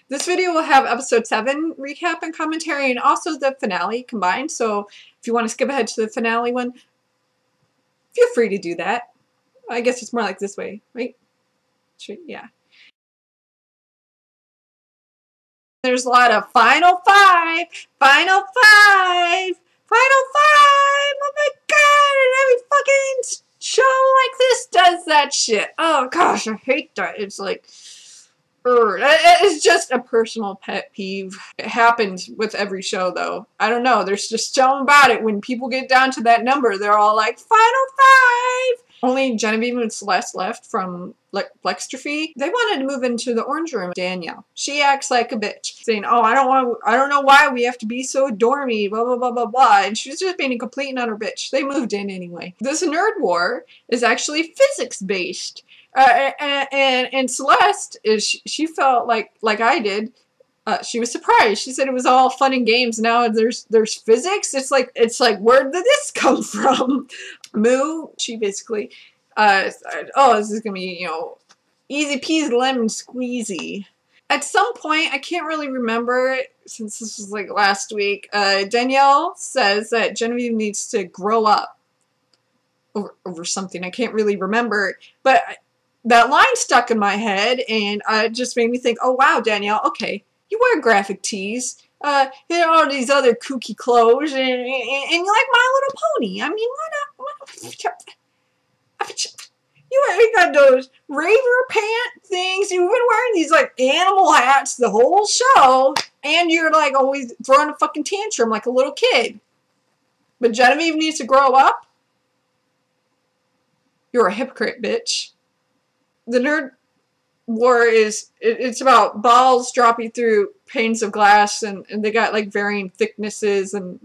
This video will have episode 7 recap and commentary and also the finale combined, so if you want to skip ahead to the finale one, feel free to do that. I guess it's more like this way, right? Yeah. There's a lot of final five, final five, final five. Oh my god! And every fucking show like this does that shit. Oh gosh, I hate that. It's like, it's just a personal pet peeve. It happens with every show, though. I don't know. There's just something about it. When people get down to that number, they're all like, final five! Only Genevieve and Celeste left from Lextrophy. They wanted to move into the orange room. Danielle. She acts like a bitch, saying, oh, I don't know why we have to be so dormy, blah, blah, blah, blah, blah. And she was just being a complete and utter bitch. They moved in anyway. This nerd war is actually physics-based. And Celeste, she felt like I did. She was surprised. She said it was all fun and games. Now there's physics. It's like where did this come from? Moo, she basically, oh, this is gonna be, you know, easy peasy lemon squeezy. At some point, I can't really remember since this was like last week. Danielle says that Genevieve needs to grow up over something. I can't really remember, but that line stuck in my head, and it just made me think, oh wow, Danielle, okay, you wear graphic tees, you know, all these other kooky clothes, and you like My Little Pony. I mean, why not? You got those raver pant things, you've been wearing these like animal hats the whole show, and you're like always throwing a fucking tantrum like a little kid. But Genevieve needs to grow up? You're a hypocrite, bitch. The nerd war it's about balls dropping through panes of glass, and they got like varying thicknesses, and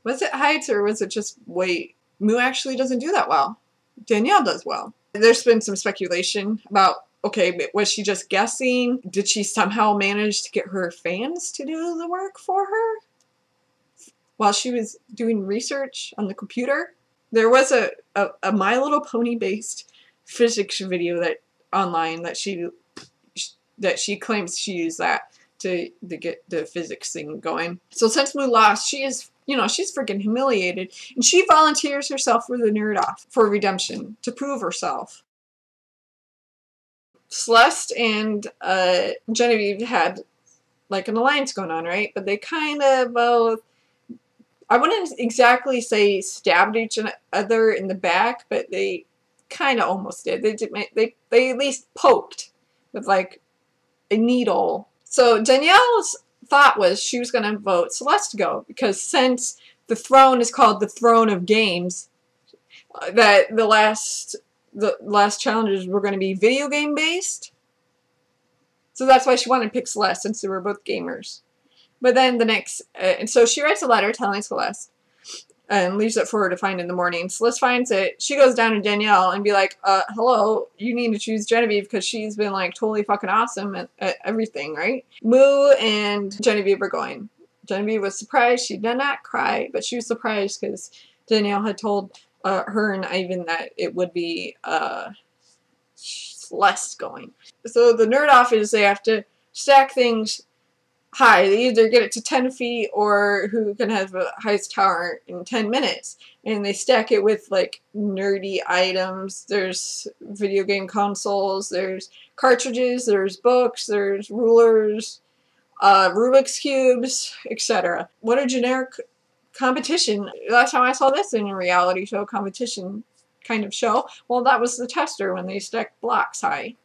was it heights or was it just weight? Moo actually doesn't do that well. Danielle does well. There's been some speculation about, okay, was she just guessing? Did she somehow manage to get her fans to do the work for her while she was doing research on the computer? There was a My Little Pony based physics video that online that she claims she used that to get the physics thing going. So since Moo lost, she is, you know, she's freaking humiliated, and she volunteers herself for the nerd off for redemption to prove herself. Celeste and Genevieve had like an alliance going on, right? But they kind of both, I wouldn't exactly say stabbed each other in the back, but they kind of almost did. They at least poked with like a needle. So Danielle's thought was she was going to vote Celeste to go, because since the throne is called the Throne of Games, that the last challenges were going to be video game based. So that's why she wanted to pick Celeste, since they were both gamers. But then the next, and so she writes a letter telling Celeste, and leaves it for her to find in the morning. Celeste finds it. She goes down to Danielle and be like, hello, you need to choose Genevieve because she's been like totally fucking awesome at everything, right? Moo and Genevieve are going. Genevieve was surprised. She did not cry, but she was surprised because Danielle had told her and Ivan that it would be Celeste going. So the nerd off is they have to stack things high. They either get it to 10 feet or who can have the highest tower in 10 minutes. And they stack it with like nerdy items. There's video game consoles, there's cartridges, there's books, there's rulers, Rubik's Cubes, etc. What a generic competition. Last time I saw this in a reality show competition kind of show, well, that was the tester when they stacked blocks high.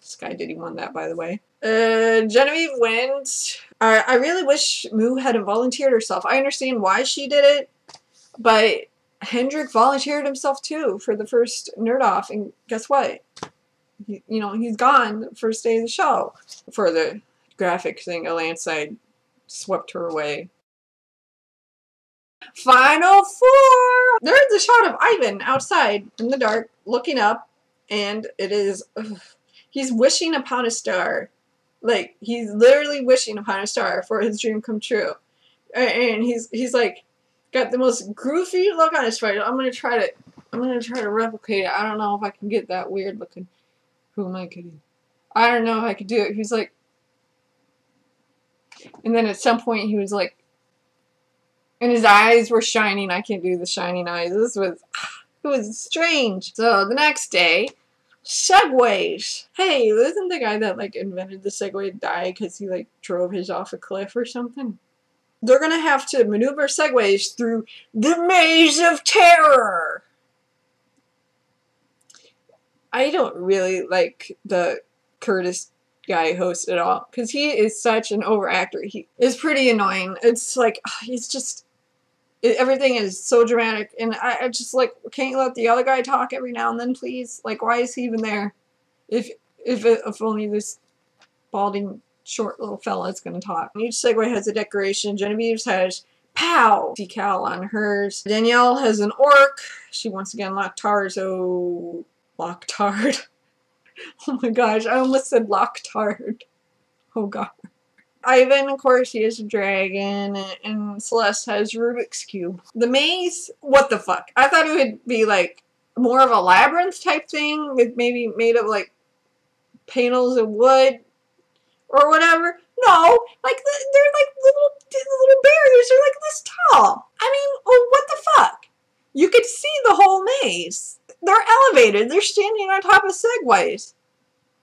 Sky Diddy won that, by the way. Genevieve wins. I really wish Moo hadn't volunteered herself. I understand why she did it, but Hendrik volunteered himself too for the first nerd off, and guess what? You know, he's gone the first day of the show for the graphic thing. A landslide swept her away. Final four! There's a shot of Ivan outside in the dark looking up, and it is... he's wishing upon a star. Like, he's literally wishing upon a star for his dream come true. And he's like, got the most goofy look on his face. I'm gonna try to replicate it. I don't know if I can get that weird looking. Who am I kidding? I don't know if I could do it. He's like, And then at some point he was like, and his eyes were shining. I can't do the shining eyes. It was strange. So the next day, segways. Hey, isn't the guy that like invented the Segway die because he like drove his off a cliff or something? They're gonna have to maneuver segways through the maze of terror. I don't really like the Curtis guy host at all because he is such an overactor. He is pretty annoying. It's like he's just everything is so dramatic, and I just like, can't you let the other guy talk every now and then, please? Like, why is he even there? If only this balding short little fella is gonna talk. Each Segway has a decoration. Genevieve's has POW decal on hers. Danielle has an orc. She once again Loctard. Oh my gosh, I almost said Loctard. Oh god. Ivan, of course, he has a dragon, and Celeste has Rubik's Cube. The maze, what the fuck? I thought it would be like more of a labyrinth type thing, with maybe made of like panels of wood or whatever. No, like they're like little barriers. They're like this tall. I mean, oh, what the fuck? You could see the whole maze. They're elevated. They're standing on top of segways.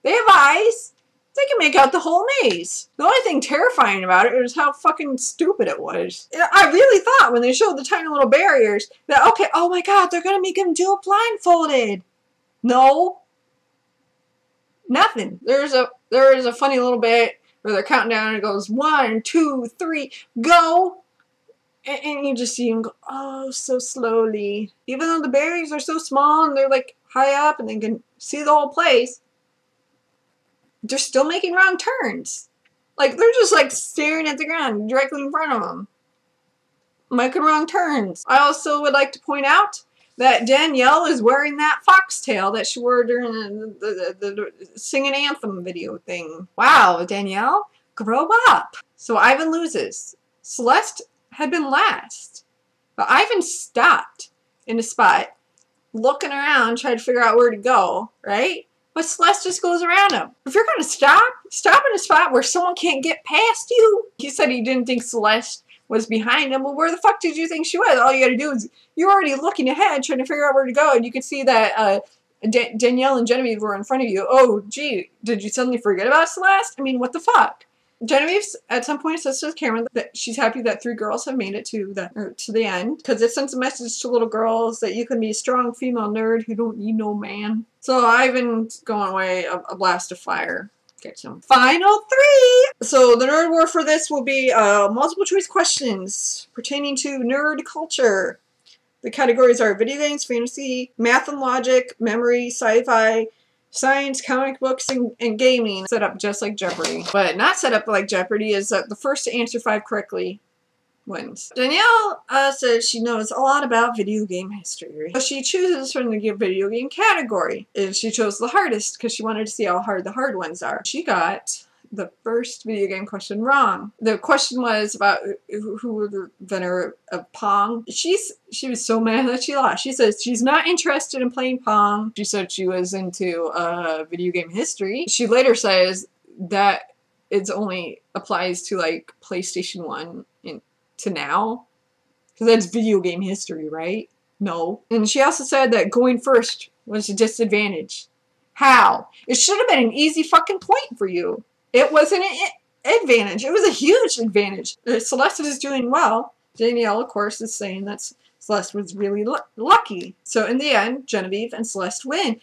They have eyes. They can make out the whole maze. The only thing terrifying about it was how fucking stupid it was. I really thought when they showed the tiny little barriers that, okay, oh my god, they're gonna make him do it blindfolded. No. Nothing. There is a funny little bit where they're counting down and it goes 1, 2, 3, go! And you just see him go, oh, so slowly. Even though the barriers are so small and they're like high up and they can see the whole place, they're still making wrong turns. Like, they're just like staring at the ground directly in front of them. Making wrong turns. I also would like to point out that Danielle is wearing that foxtail that she wore during the Sing an Anthem video thing. Wow, Danielle, grow up. So Ivan loses. Celeste had been last. But Ivan stopped in a spot, looking around, trying to figure out where to go, right? But Celeste just goes around him. If you're going to stop in a spot where someone can't get past you. He said he didn't think Celeste was behind him. Well, where the fuck did you think she was? All you got to do is, you're already looking ahead, trying to figure out where to go, and you could see that Danielle and Genevieve were in front of you. Oh, gee, did you suddenly forget about Celeste? I mean, what the fuck? Genevieve at some point says to Cameron that she's happy that 3 girls have made it to the end, because it sends a message to little girls that you can be a strong female nerd who don't need no man. So Ivan's going away, a blast of fire. Get some final 3. So the nerd word for this will be multiple choice questions pertaining to nerd culture. The categories are video games, fantasy, math and logic, memory, sci-fi, science, comic books, and gaming. Set up just like Jeopardy. But not set up like Jeopardy is that the first to answer 5 correctly wins. Danielle says she knows a lot about video game history. So she chooses from the video game category. And she chose the hardest because she wanted to see how hard the hard ones are. She got the first video game question wrong. The question was about who were the inventor of Pong. She was so mad that she lost. She says she's not interested in playing Pong. She said she was into video game history. She later says that it only applies to like PlayStation 1 to now. Because that's video game history, right? No. And she also said that going first was a disadvantage. How? It should have been an easy fucking point for you. It wasn't an advantage. It was a huge advantage. Celeste is doing well. Danielle, of course, is saying that Celeste was really lucky. So in the end, Genevieve and Celeste win.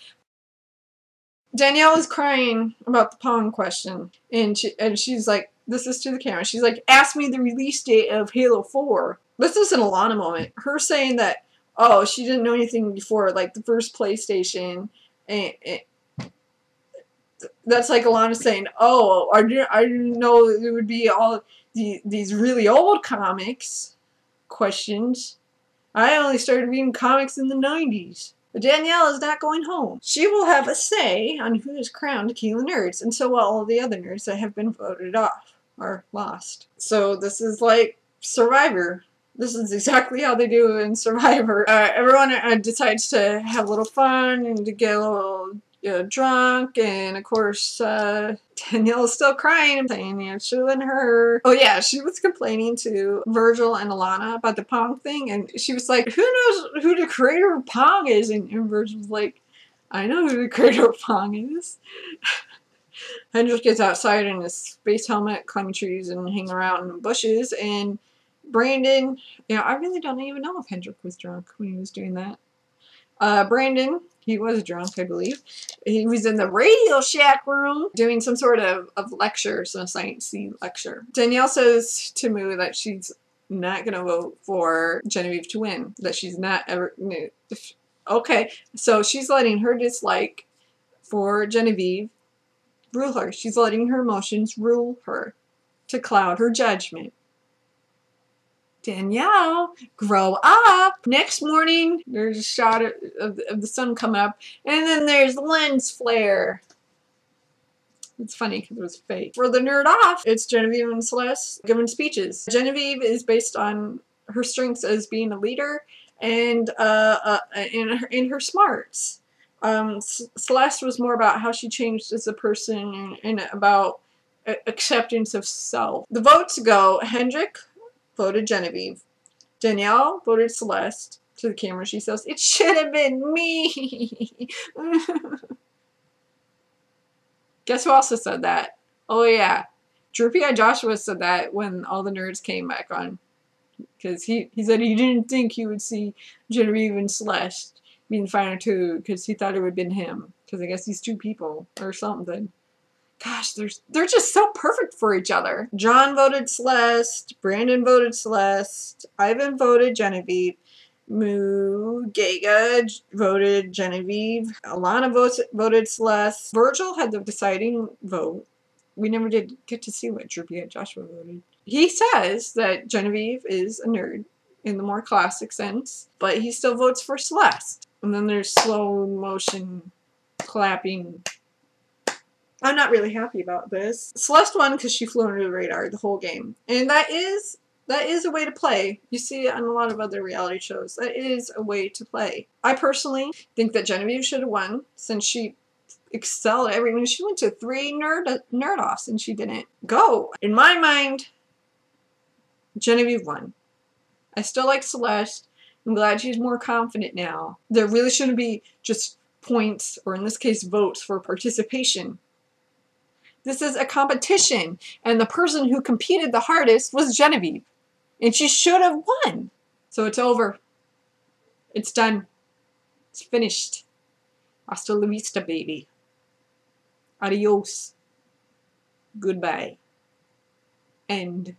Danielle is crying about the Pong question. And she's like, this is to the camera. She's like, ask me the release date of Halo 4. This is an Alana moment. Her saying that, oh, she didn't know anything before, like the first PlayStation. And that's like Alana saying, oh, I didn't know there would be all these really old comics questions. I only started reading comics in the 90s. But Danielle is not going home. She will have a say on who is crowned King of the Nerds, and so will all the other nerds that have been voted off or lost. So this is like Survivor. This is exactly how they do in Survivor. Everyone decides to have a little fun and to get a little drunk, and of course Danielle's still crying and saying, you know, she and her. Oh yeah, she was complaining to Virgil and Alana about the Pong thing, and she was like, who knows who the creator of Pong is? And Virgil's like, I know who the creator of Pong is. Hendrik gets outside in his space helmet, climbing trees and hanging around in bushes, and Brandon, you know, I really don't even know if Hendrik was drunk when he was doing that. Brandon, he was drunk, I believe. He was in the Radio Shack room doing some sort of lecture, some sciencey lecture. Danielle says to Moo that she's not going to vote for Genevieve to win, that she's not ever... Okay, so she's letting her dislike for Genevieve rule her. She's letting her emotions rule her to cloud her judgment. Danielle, grow up. Next morning, there's a shot of the sun coming up, and then there's lens flare. It's funny because it was fake. For the nerd off, it's Genevieve and Celeste giving speeches. Genevieve is based on her strengths as being a leader and in her smarts. Celeste was more about how she changed as a person and about acceptance of self. The votes go: Hendrik voted Genevieve. Danielle voted Celeste. To the camera, she says, "It should have been me." Guess who also said that? Oh yeah, Droopy Eyed Joshua said that when all the nerds came back on. Because he said he didn't think he would see Genevieve and Celeste being final two, because he thought it would have been him. Because I guess these two people or something. Gosh, they're just so perfect for each other. John voted Celeste. Brandon voted Celeste. Ivan voted Genevieve. Moo Gaga voted Genevieve. Alana voted Celeste. Virgil had the deciding vote. We never did get to see what Droopy Eyed Joshua voted. He says that Genevieve is a nerd in the more classic sense, but he still votes for Celeste. And then there's slow motion clapping. I'm not really happy about this. Celeste won because she flew under the radar the whole game. And that is a way to play. You see it on a lot of other reality shows. That is a way to play. I personally think that Genevieve should have won since she excelled at everything. She went to 3 nerd-offs and she didn't go. In my mind, Genevieve won. I still like Celeste. I'm glad she's more confident now. There really shouldn't be just points, or in this case, votes for participation. This is a competition, and the person who competed the hardest was Genevieve. And she should have won. So it's over. It's done. It's finished. Hasta la vista, baby. Adios. Goodbye. End.